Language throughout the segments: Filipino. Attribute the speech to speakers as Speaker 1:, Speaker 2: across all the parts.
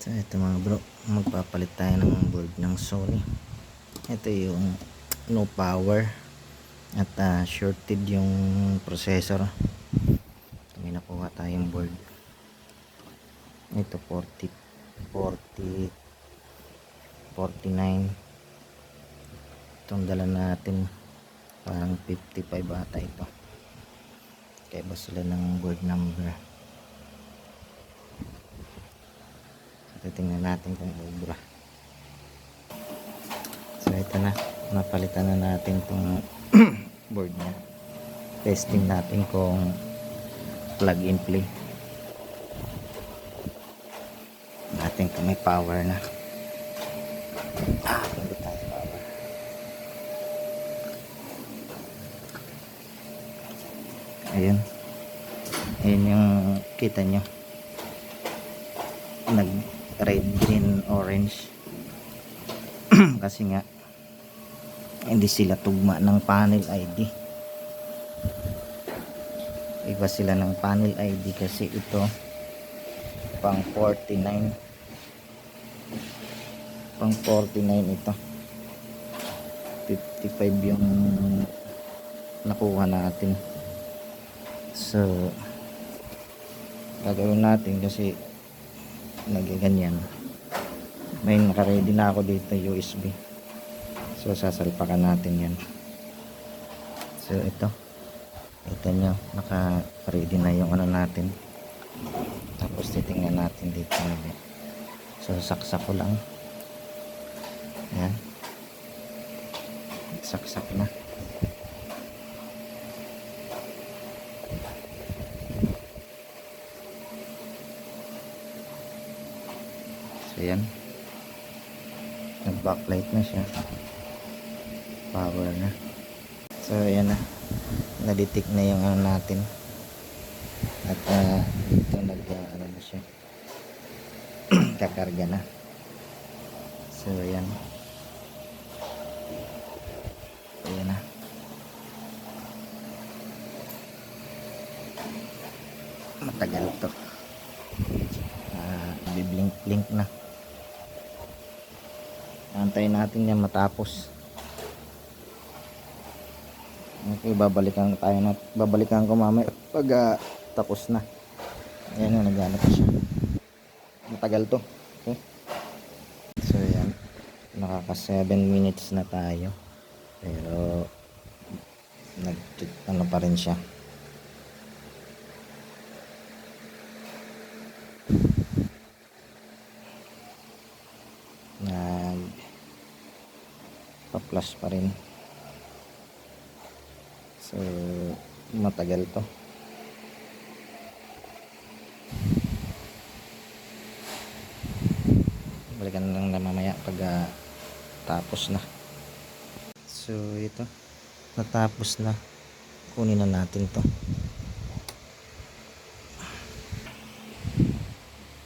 Speaker 1: So ito mga bro, magpapalit tayo ng board ng Sony. Ito yung no power at shorted yung processor. May nakuha tayong board. Ito 40 40 49. Itong dala natin parang 55 ata ito. Kaya ba sila ng board number. Titingnan natin kung ubra. So ito na, napalitan na natin itong board niya. Testing natin kung plug and play natin kung may power na. Hindi tayo power. Ayun yung kita nyo, nag red, green, orange. Kasi nga hindi sila tugma ng panel ID. Iba sila ng panel ID kasi ito pang 49 ito 55 yung nakuha natin. So gagawin natin kasi nagaganyan, may naka-ready na ako dito USB, so sasalpakan natin yan. So ito nyo, naka-ready na yung ano natin. Tapos titingnan natin dito. So saksak ko lang yan, saksak na. So yan, nag backlight na siya, power na. So yan na, na-detect na yung ano natin. At dito ano na siya, kakarga na. So yan, ayan na. Matagal to, biblink na. Antayin natin yan matapos. Okay, babalikan ko mamaya pag tapos na. Ayan na, nagana pa siya. Matagal to. Okay, so yan, nakaka 7 minutes na tayo, pero ano pa rin siya. Pa-flash pa rin. So matagal to. Balikan lang na mamaya pag tapos na. So ito, natapos na. Kunin na natin to.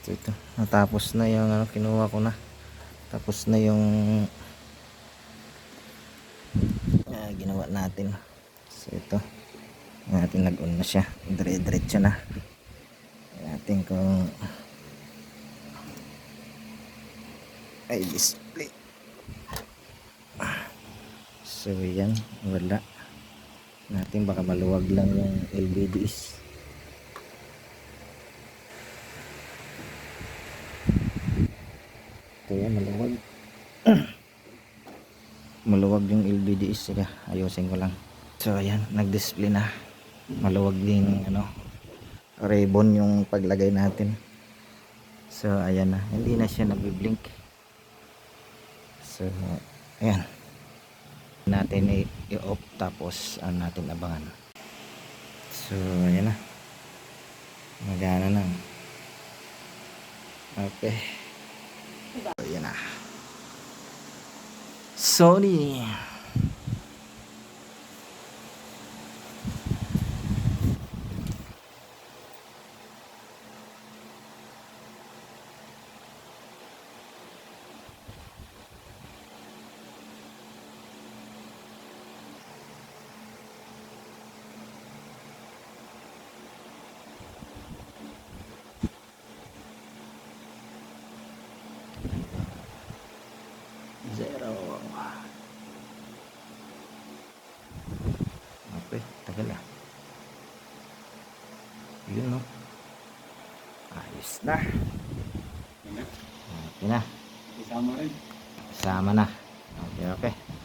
Speaker 1: So ito, natapos na yung ano, kinuha ko na. Tapos na yung ginawa natin. So ito natin, nag-on na siya, dire-diretso na natin kung ay display. So yan, wala natin, baka maluwag lang yung LVDs. Ito yan, maluwag. Maluwag yung LVDs. Sige, ayusin ko lang. So ayan, nag-display na. Maluwag din ano, ribbon yung paglagay natin. So ayan na, hindi na siya nagbi-blink. So ayan, natin i-off, tapos natin abangan. So ayan na, magana na. Okay, so ayan na, Sony. Zero. Okay, tagal ah. Yun no. Ayos na.
Speaker 2: Yan na.
Speaker 1: Okay na.
Speaker 2: Isama rin.
Speaker 1: Sama na. Okay, okay.